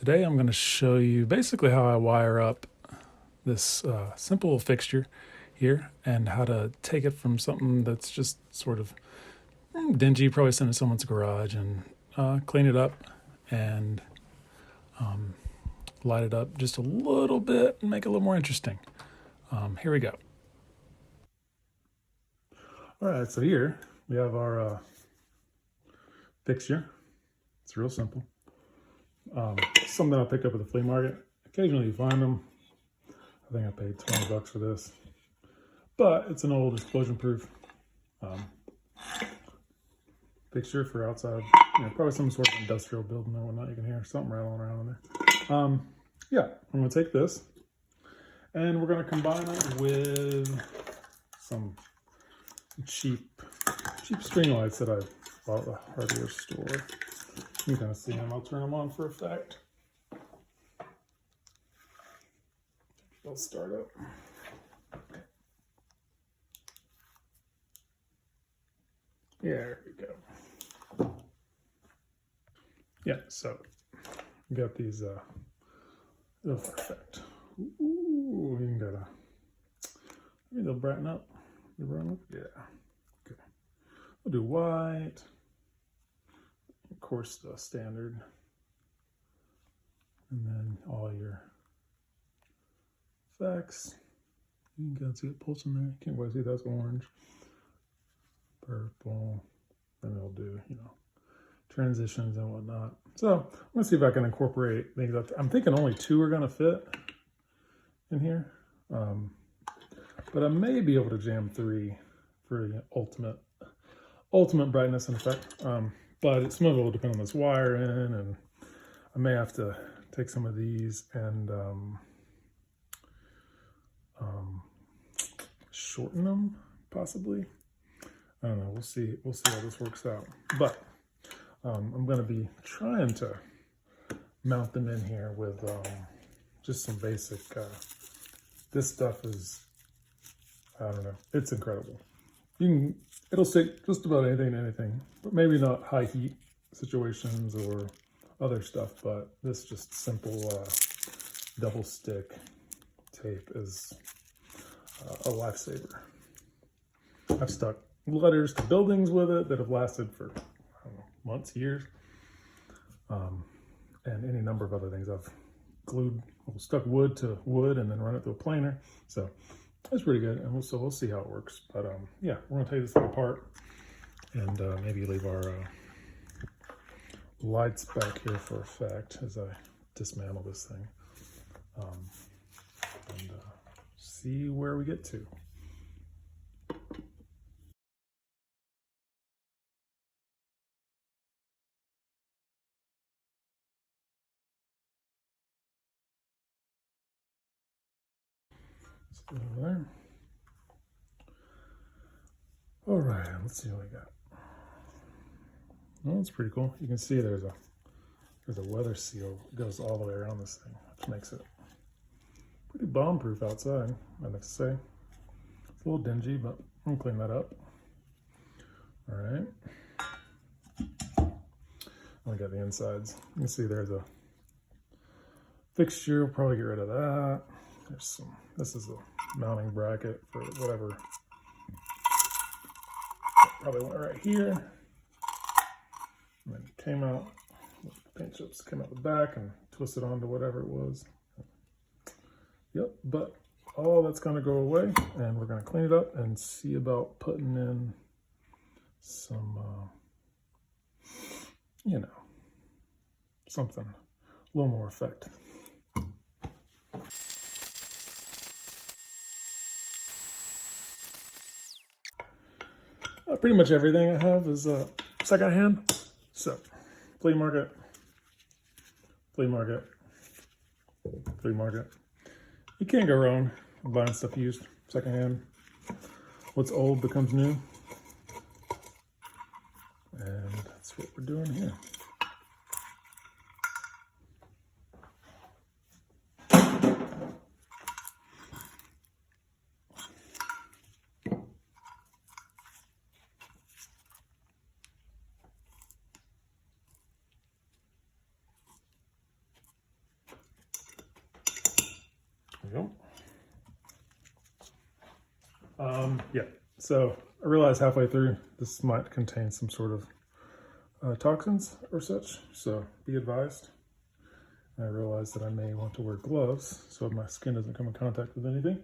Today I'm going to show you basically how I wire up this simple fixture here and how to take it from something that's just sort of dingy, probably sent to someone's garage, and clean it up and light it up just a little bit and make it a little more interesting. Here we go. All right, so here we have our fixture. It's real simple. Something I picked up at the flea market. Occasionally you find them. I think I paid $20 for this, but it's an old explosion-proof fixture for outside. Probably some sort of industrial building or whatnot. You can hear something rattling around in there. Yeah, I'm gonna take this and we're gonna combine it with some cheap string lights that I bought at the hardware store. You can kind of see them. I'll turn them on for effect. They'll start up. Yeah, there we go. Yeah, so we got these they'll effect. Ooh, you can get a, maybe they'll brighten up. You brighten up? Yeah. Okay. We'll do white. Of course, the standard. And then all your effects. You can kind of see it pulsing there. You can't quite see that's orange. Purple. Then they'll do, transitions and whatnot. So I'm gonna see if I can incorporate things up. I'm thinking only 2 are gonna fit in here. But I may be able to jam 3 for the ultimate brightness and effect. But some of it will depend on this wire in, and I may have to take some of these and shorten them, possibly. I don't know. We'll see how this works out. But I'm going to be trying to mount them in here with just some basic. This stuff is, I don't know. It's incredible. It'll stick just about anything, but maybe not high heat situations or other stuff. But this just simple double stick tape is a lifesaver. I've stuck letters to buildings with it that have lasted for, I don't know, months, years, and any number of other things. I've stuck wood to wood and then run it through a planer. So that's pretty good, and we'll see how it works. But yeah, we're gonna take this thing apart and maybe leave our lights back here for effect as I dismantle this thing, and see where we get to. There. All right, let's see what we got. Well, that's pretty cool. You can see there's a weather seal that goes all the way around this thing, which makes it pretty bomb-proof outside, I'd like to say. It's a little dingy, but I'm gonna clean that up. All right. I got the insides. You can see there's a fixture. We'll probably get rid of that. This is a mounting bracket for whatever. Probably went right here. And then it came out, paint chips came out the back and twisted onto whatever it was. Yep, but all that's gonna go away, and we're gonna clean it up and see about putting in some, something a little more effect. Pretty much everything I have is secondhand. So, flea market, flea market, flea market. You can't go wrong buying stuff used, secondhand. What's old becomes new. And that's what we're doing here. we go. Yeah, so I realized halfway through this might contain some sort of toxins or such, so be advised. I realized that I may want to wear gloves so my skin doesn't come in contact with anything.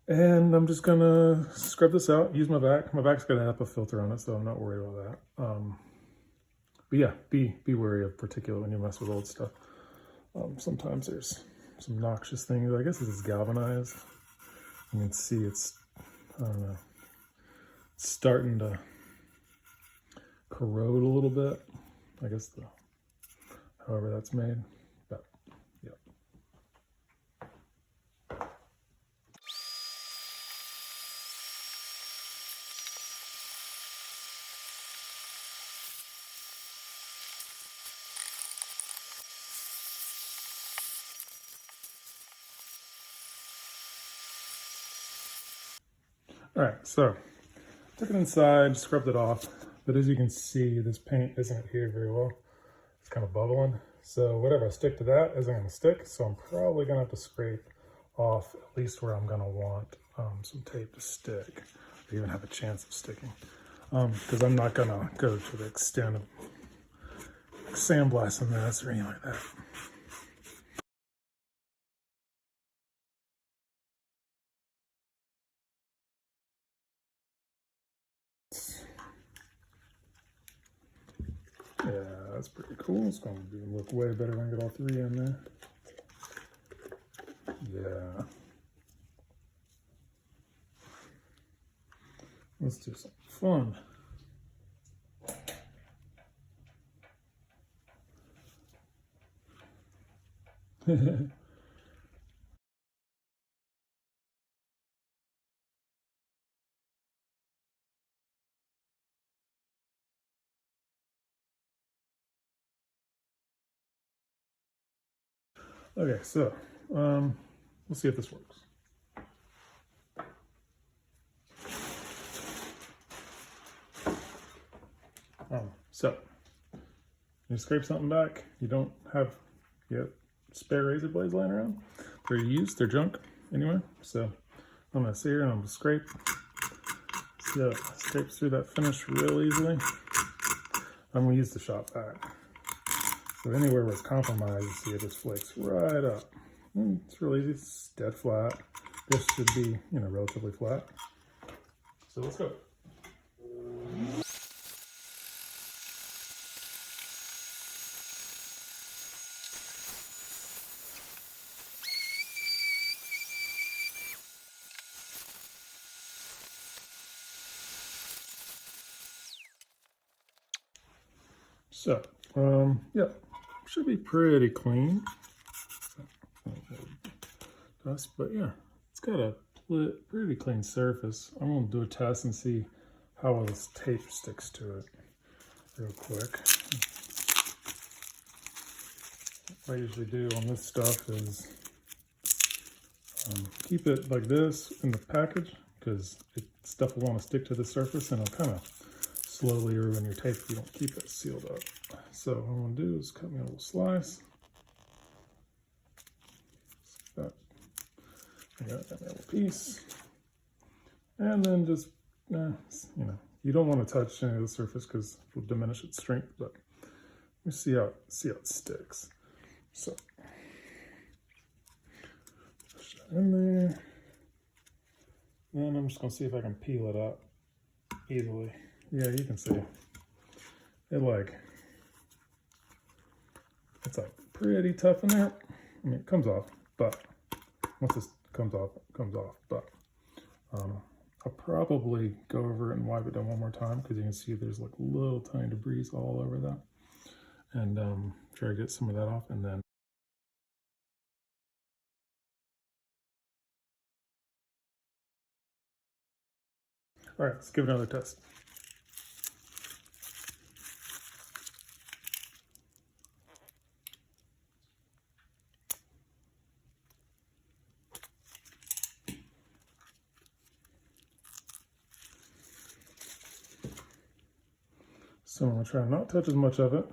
And I'm just gonna scrub this out, use my vac. My vac's got a HEPA filter on it, so I'm not worried about that. But yeah, be wary of particulate when you mess with old stuff. Sometimes there's some noxious things. I guess this is galvanized. You can see it's, I don't know, it's starting to corrode a little bit. I guess however that's made, but yeah. All right, so took it inside, scrubbed it off, but as you can see, this paint isn't adhered very well. It's kind of bubbling. So whatever I stick to that isn't gonna stick. So I'm probably gonna have to scrape off at least where I'm gonna want some tape to stick, or even have a chance of sticking. Because I'm not gonna go to the extent of sandblasting this or anything like that. Yeah, that's pretty cool. It's going to look way better when I get all three in there. Yeah. Let's do some fun. Okay, so we'll see if this works. So you scrape something back, you don't have spare razor blades lying around. They're used, they're junk anyway. So I'm gonna sit here and I'm gonna scrape. See how it scrapes through that finish real easily. I'm gonna use the shopvac. So anywhere where it's compromised, you see it just flakes right up. It's real easy, it's dead flat. This should be, relatively flat. So let's go. So, yeah, should be pretty clean. Dust, but yeah, it's got a pretty clean surface. I'm going to do a test and see how well this tape sticks to it real quick. What I usually do on this stuff is keep it like this in the package because stuff will want to stick to the surface and it'll kind of slowly ruin your tape if you don't keep it sealed up. So what I'm going to do is cut me a little slice. I got that little piece. And then just, you don't want to touch any of the surface because it will diminish its strength, but we see how it sticks. So push that in there. And I'm just going to see if I can peel it up easily. Yeah, you can see it's like pretty tough in there. I mean, it comes off, but once this comes off, it comes off. But I'll probably go over it and wipe it down one more time because you can see there's like little tiny debris all over that. And try to get some of that off, and then all right, let's give it another test. So I'm going to try not to touch as much of it.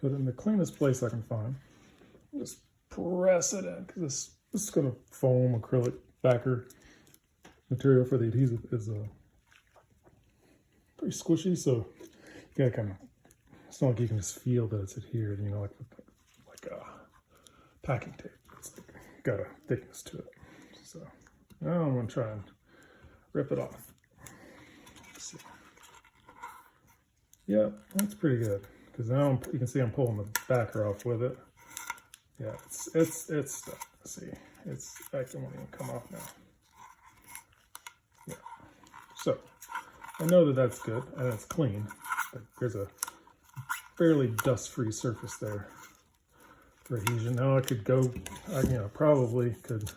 Put it in the cleanest place I can find. Just press it in, because this is going to foam acrylic backer material for the adhesive is pretty squishy, so you gotta kind of, it's not like you can just feel that it's adhered, you know, like packing tape. It's got a thickness to it. So now I'm going to try and rip it off. Let's see. Yeah, that's pretty good, because now you can see I'm pulling the backer off with it. Yeah, it's stuck. See, it's actually won't even come off now. Yeah, so I know that that's good and it's clean. But there's a fairly dust-free surface there for adhesion. Now I could go, probably could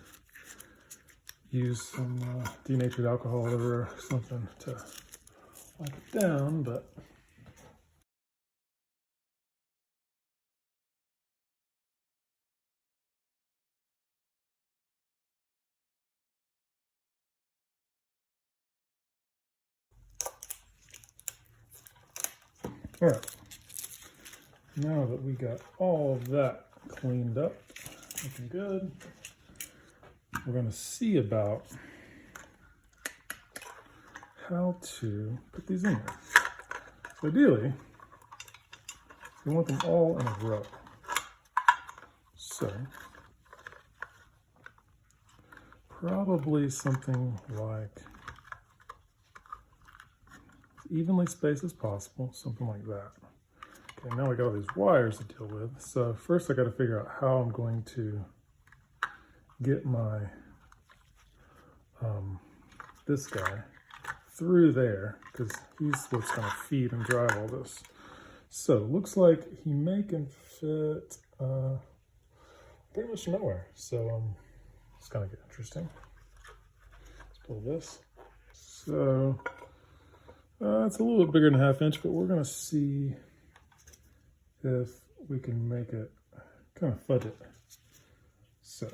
use some denatured alcohol or something to wipe it down, but all right. Now that we got all of that cleaned up, looking good, we're going to see about how to put these in there. So ideally, we want them all in a row. So probably something like as evenly spaced as possible, something like that. Okay, now we got all these wires to deal with. So first I got to figure out how I'm going to get my this guy through there, because he's what's going to feed and drive all this. So looks like he may can fit pretty much nowhere. So it's going to get interesting. Let's pull this. So it's a little bit bigger than a 1/2 inch, but we're going to see if we can make it kind of fudge it. So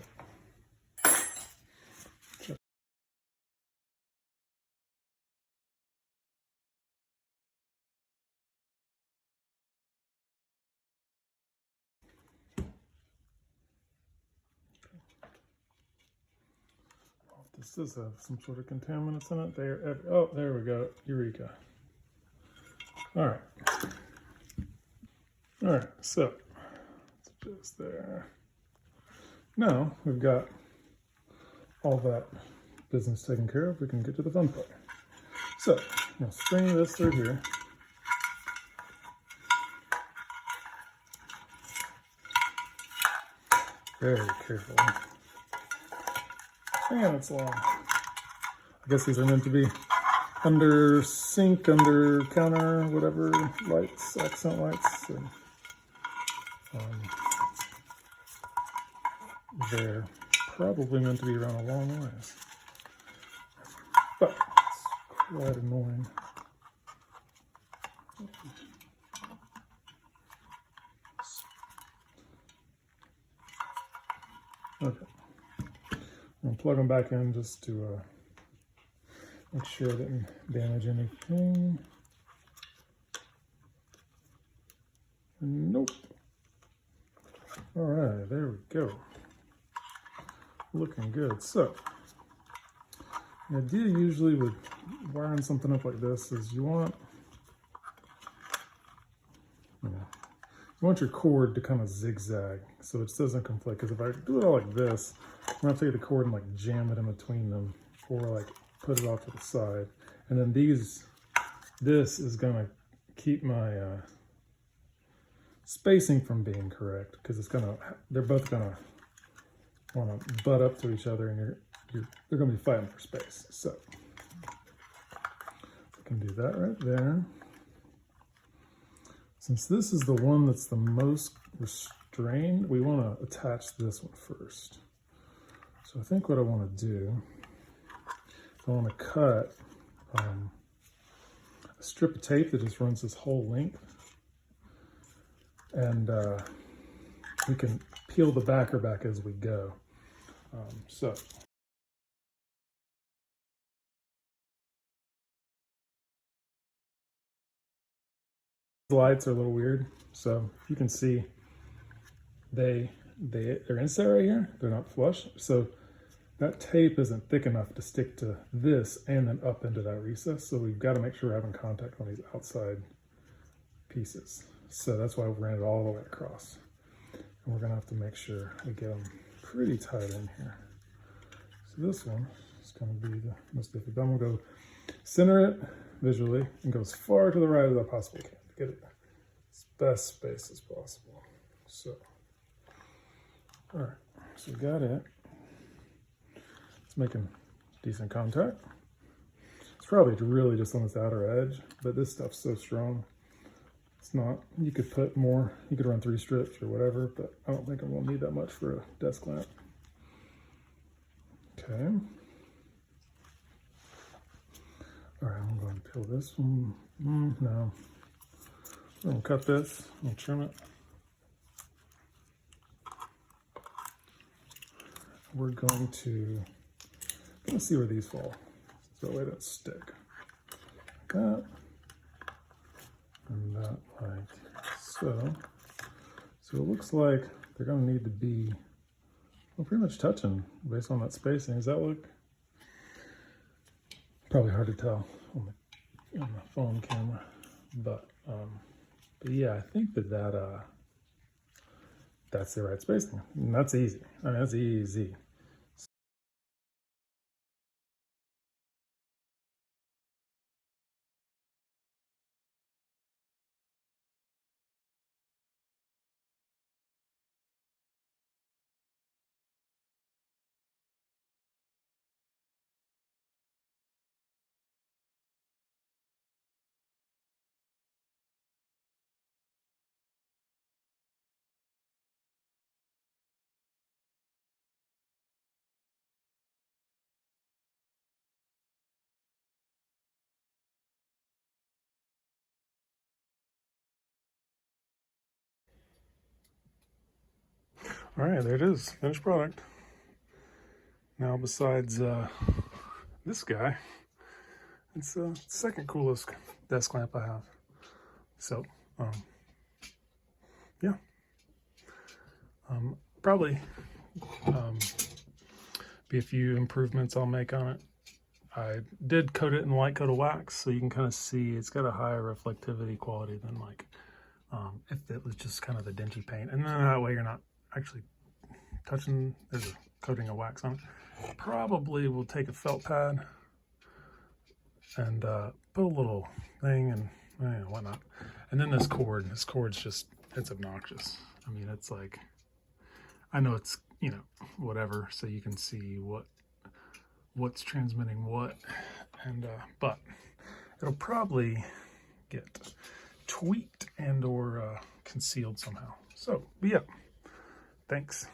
this does have some sort of contaminants in it. There we go. Eureka. All right. All right, so it's just there. Now we've got all that business taken care of. We can get to the fun part. So I'll string this through here. Very carefully. And it's long. I guess these are meant to be under sink, under counter, whatever lights, accent lights. So, they're probably meant to be around a long ways. But it's quite annoying. Okay. I'm going to plug them back in just to make sure I didn't damage anything. Nope. All right, there we go. Looking good. So, the idea usually with wiring something up like this is you want your cord to kind of zigzag so it doesn't conflict. Because if I do it all like this, I'm going to have to take the cord and like jam it in between them, or like put it off to the side. And then this is going to keep my spacing from being correct, because they're both going to want to butt up to each other, and they're going to be fighting for space. So I can do that right there. Since this is the one that's the most restrained, we want to attach this one first. So I think what I want to do, I want to cut a strip of tape that just runs this whole length, and we can peel the backer back as we go. So the lights are a little weird, so you can see they they're inset right here. They're not flush. So that tape isn't thick enough to stick to this and then up into that recess. So we've got to make sure we're having contact on these outside pieces. So that's why we ran it all the way across. And we're gonna have to make sure we get them pretty tight in here. So this one is gonna be the most difficult. I'm gonna go center it visually and go as far to the right as I possibly can to get it as best space as possible. So, all right, so we got it. It's making decent contact. It's probably really just on this outer edge, but this stuff's so strong. It's not, you could put more, you could run 3 strips or whatever, but I don't think I'm gonna need that much for a desk lamp. Okay. All right, I'm going to peel this one. No. I'm gonna cut this, I'm gonna trim it. We're going to, let's see where these fall, so that way they don't stick. Like that. And that like so. So it looks like they're gonna need to be, well, pretty much touching based on that spacing. Does that look? Probably hard to tell on the phone camera, but yeah, I think that's the right spacing. And that's easy. I mean, that's easy. All right, there it is, finished product. Now, besides this guy, it's the second coolest desk lamp I have. So, yeah. Probably be a few improvements I'll make on it. I did coat it in light coat of wax, so you can kind of see it's got a higher reflectivity quality than like if it was just kind of the dingy paint. And then that way you're not actually touching, there's a coating of wax on it. Probably will take a felt pad and put a little thing and whatnot. And then this cord's just, it's obnoxious. I mean, it's like, I know it's, you know, whatever, so you can see what's transmitting what, and but it'll probably get tweaked and or concealed somehow. So, yeah, thanks.